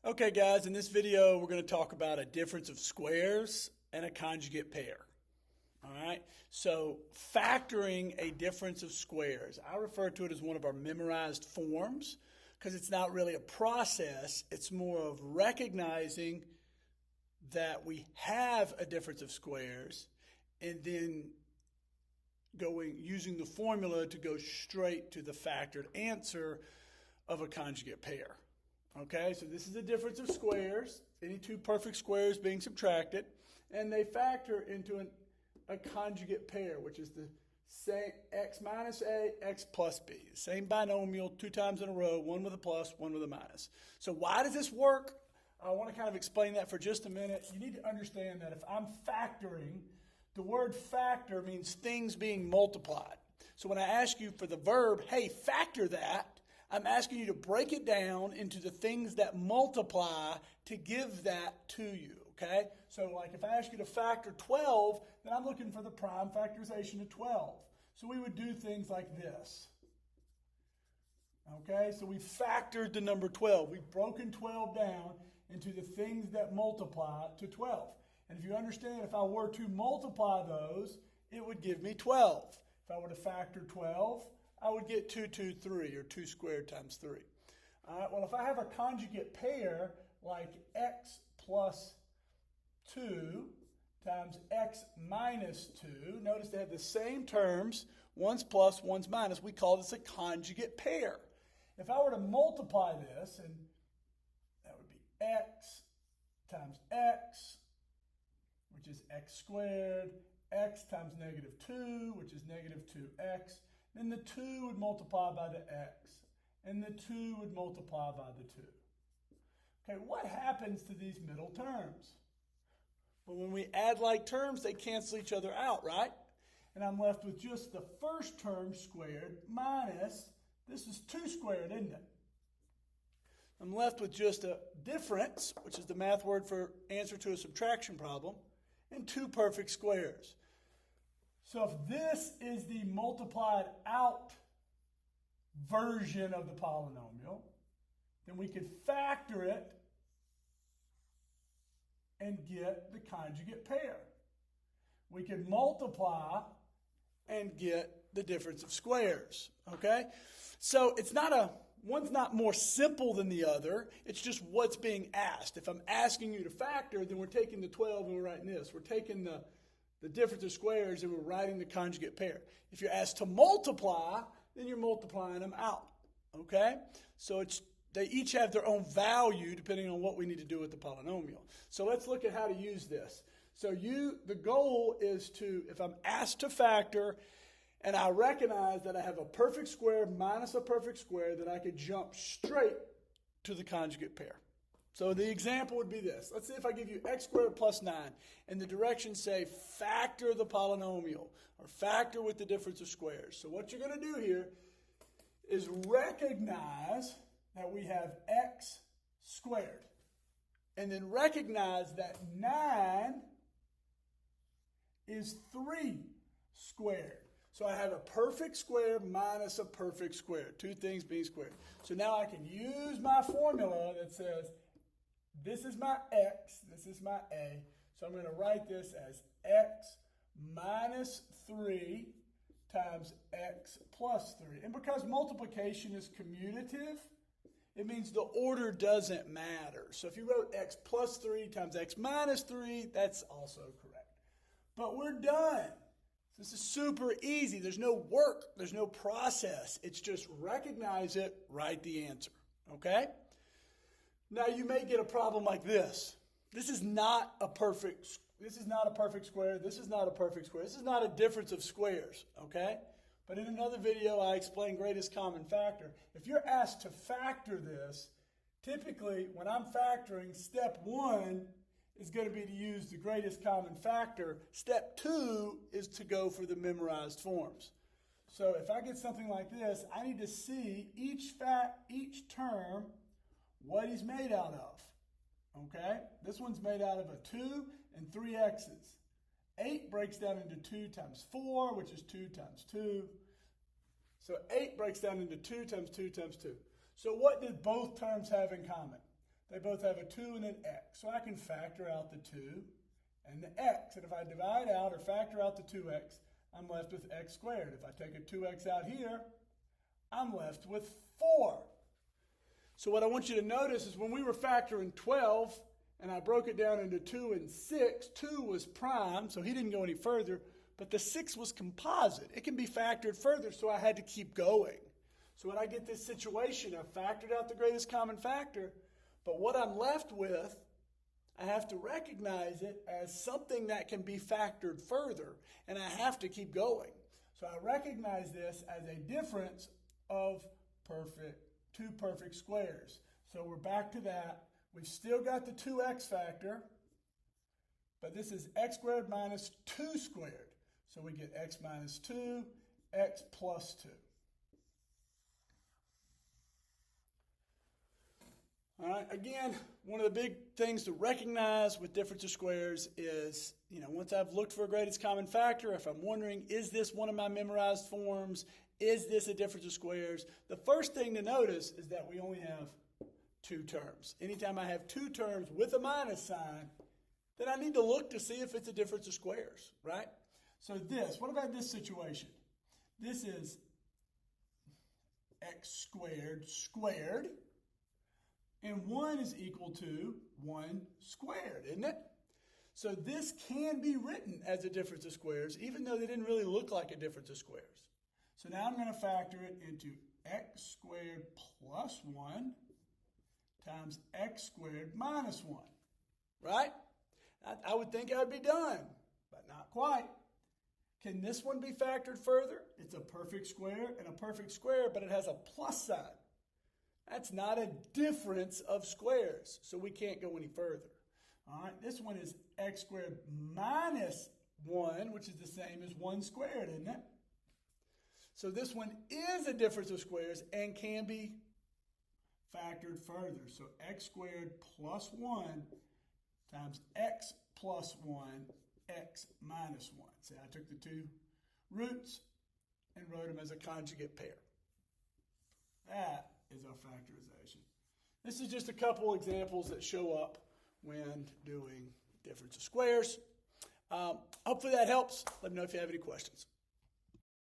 Okay, guys, in this video, we're going to talk about a difference of squares and a conjugate pair. All right, so factoring a difference of squares. I refer to it as one of our memorized forms because it's not really a process. It's more of recognizing that we have a difference of squares and then using the formula to go straight to the factored answer of a conjugate pair. Okay, so this is a difference of squares, any two perfect squares being subtracted, and they factor into a conjugate pair, which is the same x minus a, x plus b. Same binomial, two times in a row, one with a plus, one with a minus. So why does this work? I want to kind of explain that for just a minute. You need to understand that if I'm factoring, the word factor means things being multiplied. So when I ask you for the verb, hey, factor that, I'm asking you to break it down into the things that multiply to give that to you, okay? So like if I ask you to factor 12, then I'm looking for the prime factorization of 12. So we would do things like this. Okay, so we factored the number 12. We've broken 12 down into the things that multiply to 12. And if you understand, if I were to multiply those, it would give me 12. If I were to factor 12, I would get 2, 2, 3, or 2 squared times 3. All right, well, if I have a conjugate pair like x plus 2 times x minus 2, notice they have the same terms, one's plus, one's minus. We call this a conjugate pair. If I were to multiply this, and that would be x times x, which is x squared, x times negative 2, which is negative 2x, then the 2 would multiply by the x, and the 2 would multiply by the 2. Okay, what happens to these middle terms? Well, when we add like terms, they cancel each other out, right? And I'm left with just the first term squared minus, this is 2 squared, isn't it? I'm left with just a difference, which is the math word for answer to a subtraction problem, and 2 perfect squares. So if this is the multiplied out version of the polynomial, then we could factor it and get the conjugate pair. We could multiply and get the difference of squares, okay? So it's not one's not more simple than the other. It's just what's being asked. If I'm asking you to factor, then we're taking the 12 and we're writing this. We're taking the difference of squares and we're writing the conjugate pair. If you're asked to multiply, then you're multiplying them out, okay? So they each have their own value depending on what we need to do with the polynomial. So let's look at how to use this. So the goal is to, if I'm asked to factor and I recognize that I have a perfect square minus a perfect square, then I could jump straight to the conjugate pair. So the example would be this. Let's say if I give you x squared plus 9 and the directions say factor the polynomial or factor with the difference of squares. So what you're going to do here is recognize that we have x squared and then recognize that 9 is 3 squared. So I have a perfect square minus a perfect square, two things being squared. So now I can use my formula that says this is my x, this is my a. So I'm going to write this as x minus 3 times x plus 3. And because multiplication is commutative, it means the order doesn't matter. So if you wrote x plus 3 times x minus 3, that's also correct. But we're done. This is super easy. There's no work. There's no process. It's just recognize it, write the answer. Okay? Now you may get a problem like this. This is not a perfect square. This is not a perfect square. This is not a perfect square. This is not a difference of squares. Okay? But in another video, I explain greatest common factor. If you're asked to factor this, typically when I'm factoring, step 1 is going to be to use the greatest common factor. Step 2 is to go for the memorized forms. So if I get something like this, I need to see each term what he's made out of. Okay? This one's made out of a 2 and 3 x's. 8 breaks down into 2 times 4, which is 2 times 2. So 8 breaks down into 2 times 2 times 2. So what did both terms have in common? They both have a 2 and an x. So I can factor out the 2 and the x. And if I divide out or factor out the 2x, I'm left with x squared. If I take a 2x out here, I'm left with 4. So what I want you to notice is when we were factoring 12, and I broke it down into 2 and 6, 2 was prime, so he didn't go any further, but the 6 was composite. It can be factored further, so I had to keep going. So when I get this situation, I've factored out the greatest common factor, but what I'm left with, I have to recognize it as something that can be factored further, and I have to keep going. So I recognize this as a difference of two perfect squares. So we're back to that. We've still got the 2x factor, but this is x squared minus 2 squared. So we get x minus 2, x plus 2. All right, again, one of the big things to recognize with difference of squares is, once I've looked for a greatest common factor, if I'm wondering, is this one of my memorized forms? Is this a difference of squares? The first thing to notice is that we only have 2 terms. Anytime I have 2 terms with a minus sign, then I need to look to see if it's a difference of squares, right? So what about this situation? This is x squared squared, and 1 is equal to 1 squared, isn't it? So this can be written as a difference of squares, even though they didn't really look like a difference of squares. So now I'm going to factor it into x squared plus 1 times x squared minus 1, right? I would think I'd be done, but not quite. Can this one be factored further? It's a perfect square and a perfect square, but it has a plus sign. That's not a difference of squares, so we can't go any further. All right, this one is x squared minus 1, which is the same as 1 squared, isn't it? So this one is a difference of squares and can be factored further. So x squared plus 1 times x plus 1, x minus 1. See, I took the 2 roots and wrote them as a conjugate pair. That is our factorization. This is just a couple examples that show up when doing difference of squares. Hopefully that helps. Let me know if you have any questions.